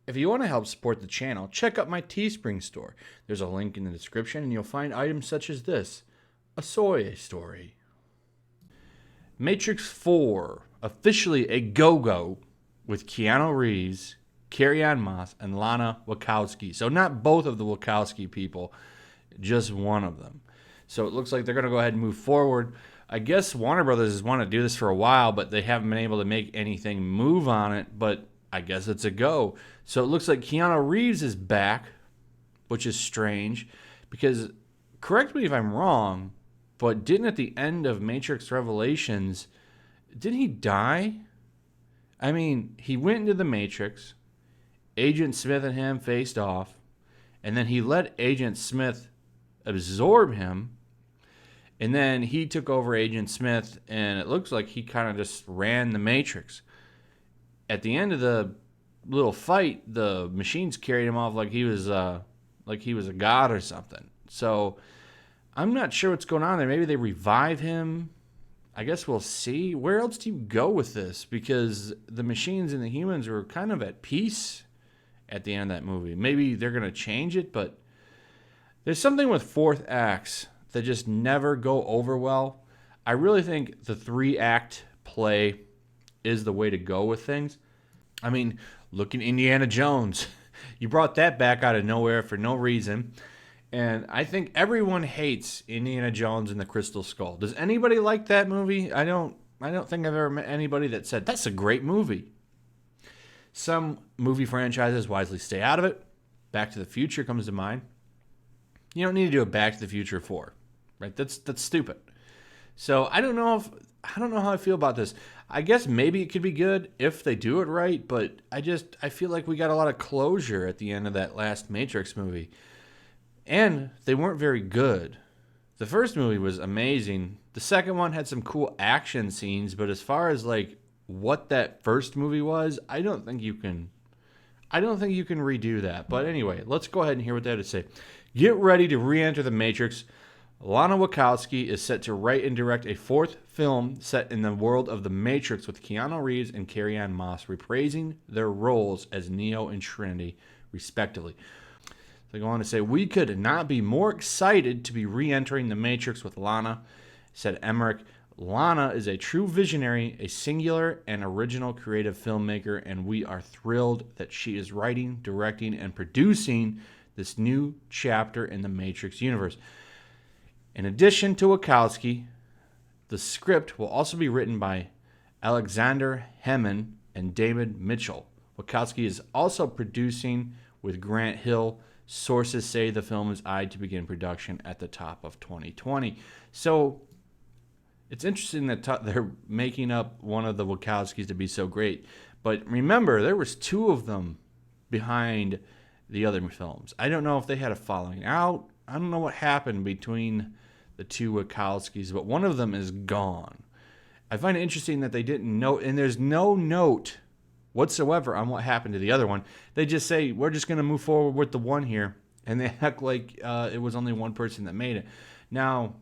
If you want to help support the channel, check out my Teespring store. There's a link in the description and you'll find items such as this, a soy story. Matrix 4, officially a go-go with Keanu Reeves, Carrie-Anne Moss, and Lana Wachowski. So not both of the Wachowski people, just one of them. So it looks like they're going to go ahead and move forward. I guess Warner Brothers has wanted to do this for a while, but they haven't been able to make anything move on it, but I guess it's a go. So it looks like Keanu Reeves is back, which is strange, because, correct me if I'm wrong, but didn't at the end of Matrix Revelations, didn't he die? I mean, he went into the Matrix, Agent Smith and him faced off, and then he let Agent Smith absorb him, and then he took over Agent Smith, and it looks like he kind of just ran the Matrix. At the end of the little fight, the machines carried him off like he was a god or something. So I'm not sure what's going on there. Maybe they revive him. I guess we'll see. Where else do you go with this? Because the machines and the humans were kind of at peace at the end of that movie. Maybe they're going to change it, but there's something with fourth acts that just never go over well. I really think the 3-act play is the way to go with things. I mean, look at Indiana Jones. You brought that back out of nowhere for no reason. And I think everyone hates Indiana Jones and the Crystal Skull. Does anybody like that movie? I don't think I've ever met anybody that said, that's a great movie. Some movie franchises wisely stay out of it. Back to the Future comes to mind. You don't need to do a Back to the Future 4. Right? That's stupid. So I don't know how I feel about this. I guess maybe it could be good if they do it right, but I feel like we got a lot of closure at the end of that last Matrix movie. And they weren't very good. The first movie was amazing. The second one had some cool action scenes, but as far as like what that first movie was, I don't think you can redo that. But anyway, let's go ahead and hear what they had to say. Get ready to re-enter the Matrix. Lana Wachowski is set to write and direct a 4th film set in the world of The Matrix with Keanu Reeves and Carrie-Anne Moss reprising their roles as Neo and Trinity, respectively. They go on to say, we could not be more excited to be re-entering The Matrix with Lana, said Emmerich. Lana is a true visionary, a singular and original creative filmmaker, and we are thrilled that she is writing, directing, and producing this new chapter in the Matrix universe. In addition to Wachowski, the script will also be written by Alexander Hemon and David Mitchell. Wachowski is also producing with Grant Hill. Sources say the film is eyed to begin production at the top of 2020. So it's interesting that they're making up one of the Wachowskis to be so great. But remember, there was 2 of them behind the other films. I don't know if they had a falling out. I don't know what happened between the 2 Wachowskis, but one of them is gone. I find it interesting that they didn't note, and there's no note whatsoever on what happened to the other one. They just say, we're just going to move forward with the one here, and they act like it was only one person that made it. Now,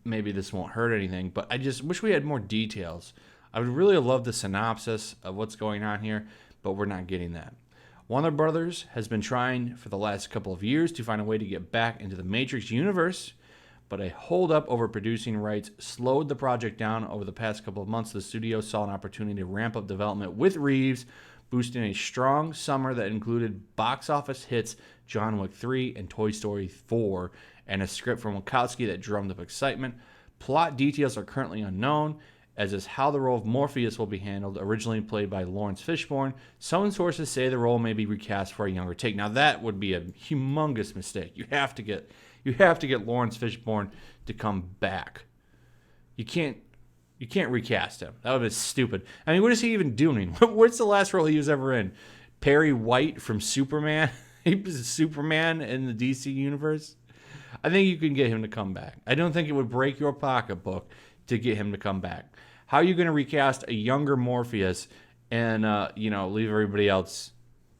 maybe this won't hurt anything, but I just wish we had more details. I would really love the synopsis of what's going on here, but we're not getting that. Warner Brothers has been trying for the last couple of years to find a way to get back into the Matrix universe, but a holdup over producing rights slowed the project down. Over the past couple of months, the studio saw an opportunity to ramp up development with Reeves, boosting a strong summer that included box office hits John Wick 3 and Toy Story 4, and a script from Wachowski that drummed up excitement. Plot details are currently unknown, as is how the role of Morpheus will be handled, originally played by Lawrence Fishburne. Some sources say the role may be recast for a younger take. Now that would be a humongous mistake. You have to get Lawrence Fishburne to come back. You can't recast him. That would be stupid. I mean, what is he even doing? What's the last role he was ever in? Perry White from Superman? He was Superman in the DC universe. I think you can get him to come back. I don't think it would break your pocketbook to get him to come back. How are you going to recast a younger Morpheus and leave everybody else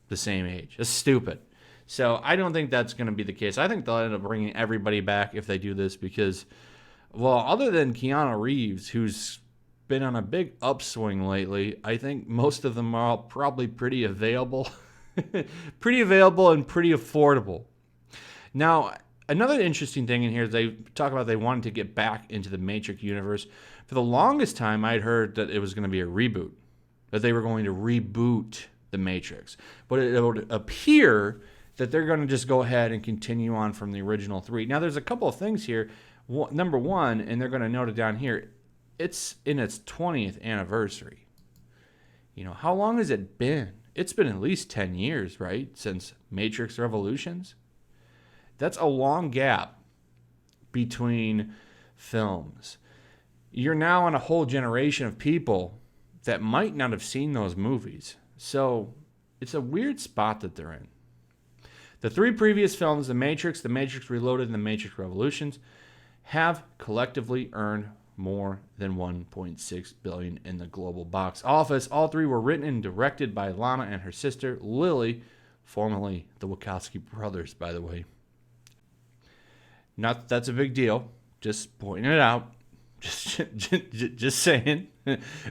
the same age? It's stupid. So I don't think that's going to be the case. I think they'll end up bringing everybody back if they do this because, well, other than Keanu Reeves, who's been on a big upswing lately. I think most of them are all probably pretty available. Pretty available and pretty affordable. Now, another interesting thing in here is they talk about they wanted to get back into the Matrix universe. For the longest time, I'd heard that it was going to be a reboot, that they were going to reboot the Matrix. But it would appear that they're going to just go ahead and continue on from the original 3. Now, there's a couple of things here. Number one, and they're going to note it down here, it's in its 20th anniversary. You know, how long has it been? It's been at least 10 years, right, since Matrix Revolutions. That's a long gap between films. You're now on a whole generation of people that might not have seen those movies. So it's a weird spot that they're in. The 3 previous films, The Matrix Reloaded, and The Matrix Revolutions, have collectively earned more than $1.6 billion in the global box office. All 3 were written and directed by Lana and her sister, Lily, formerly the Wachowski brothers, by the way. Not that that's a big deal, just pointing it out. Just saying.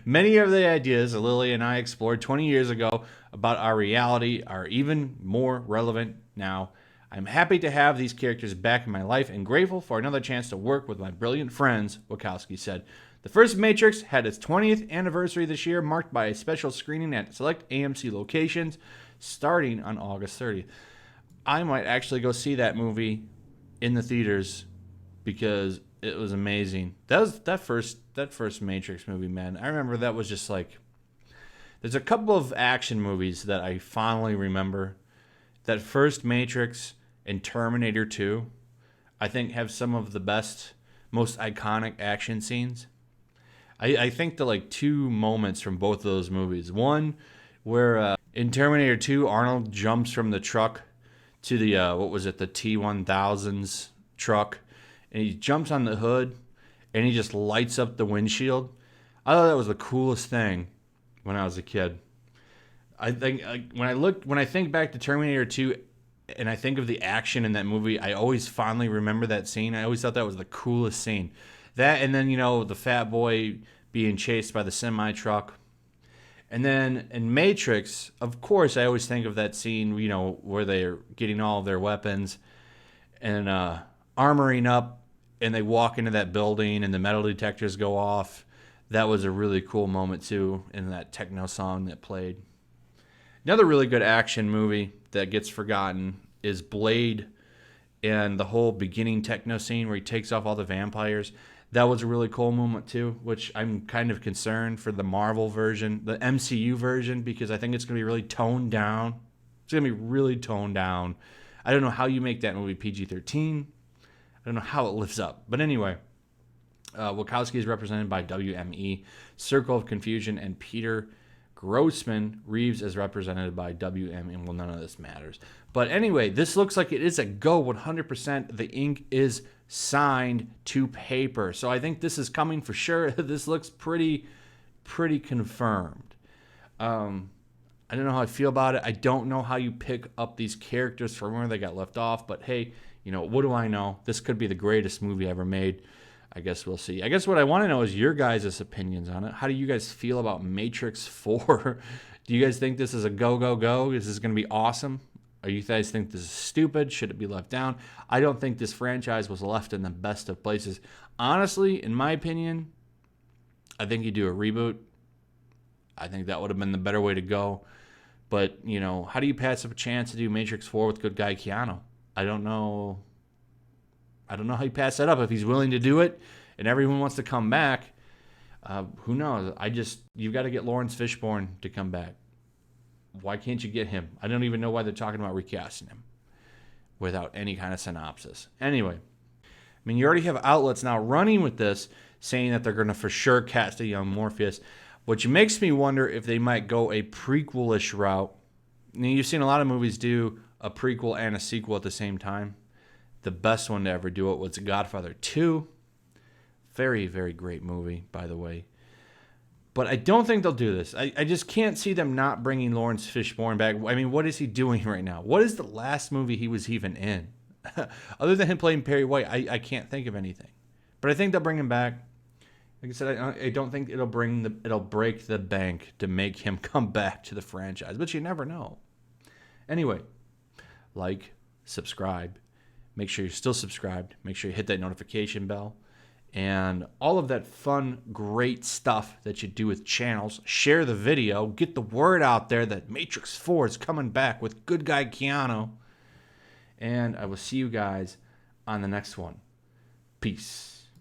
Many of the ideas that Lily and I explored 20 years ago about our reality are even more relevant now. I'm happy to have these characters back in my life and grateful for another chance to work with my brilliant friends, Wachowski said. The first Matrix had its 20th anniversary this year, marked by a special screening at select AMC locations starting on August 30th. I might actually go see that movie in the theaters because it was amazing. That first Matrix movie, man. I remember that was just like, there's a couple of action movies that I fondly remember. That first Matrix and Terminator 2, I think, have some of the best, most iconic action scenes. I think the like 2 moments from both of those movies. One where in Terminator 2, Arnold jumps from the truck to the the T-1000's truck, and he jumps on the hood and he just lights up the windshield. I thought that was the coolest thing when I was a kid. I think when I think back to Terminator 2 and I think of the action in that movie, I always fondly remember that scene. I always thought that was the coolest scene. That, and then, you know, the fat boy being chased by the semi truck. And then in Matrix, of course, I always think of that scene, you know, where they're getting all of their weapons and armoring up, and they walk into that building and the metal detectors go off. That was a really cool moment too, in that techno song that played. Another really good action movie that gets forgotten is Blade, and the whole beginning techno scene where he takes off all the vampires. That was a really cool moment too, which I'm kind of concerned for the Marvel version, the MCU version, because I think it's going to be really toned down. It's going to be really toned down. I don't know how you make that movie PG-13. I don't know how it lives up. But anyway, Wachowski is represented by WME, Circle of Confusion, and Peter Grossman. Reeves is represented by WME. Well, none of this matters. But anyway, this looks like it is a go 100%. The ink is signed to paper. So I think this is coming for sure. This looks pretty confirmed. I don't know how I feel about it. I don't know how you pick up these characters from where they got left off. But hey, you know, what do I know? This could be the greatest movie ever made. I guess we'll see. I guess what I want to know is your guys' opinions on it. How do you guys feel about Matrix 4? Do you guys think this is a go? Is this going to be awesome? Or you guys think this is stupid? Should it be left down? I don't think this franchise was left in the best of places. Honestly, in my opinion, I think you do a reboot. I think that would have been the better way to go. But, you know, how do you pass up a chance to do Matrix 4 with good Guy Keanu? I don't know how you pass that up. If he's willing to do it and everyone wants to come back, who knows? You've got to get Lawrence Fishburne to come back. Why can't you get him? I don't even know why they're talking about recasting him without any kind of synopsis. Anyway, I mean, you already have outlets now running with this, saying that they're going to for sure cast a young Morpheus, which makes me wonder if they might go a prequel-ish route. Now, you've seen a lot of movies do a prequel and a sequel at the same time. The best one to ever do it was Godfather 2. Very, very great movie, by the way. But I don't think they'll do this. I just can't see them not bringing Lawrence Fishburne back. I mean, what is he doing right now? What is the last movie he was even in? Other than him playing Perry White, I can't think of anything. But I think they'll bring him back. Like I said, I don't think it'll break the bank to make him come back to the franchise, but you never know. Anyway, like, subscribe. Make sure you're still subscribed. Make sure you hit that notification bell. And all of that fun, great stuff that you do with channels. Share the video. Get the word out there that Matrix 4 is coming back with good Guy Keanu. And I will see you guys on the next one. Peace.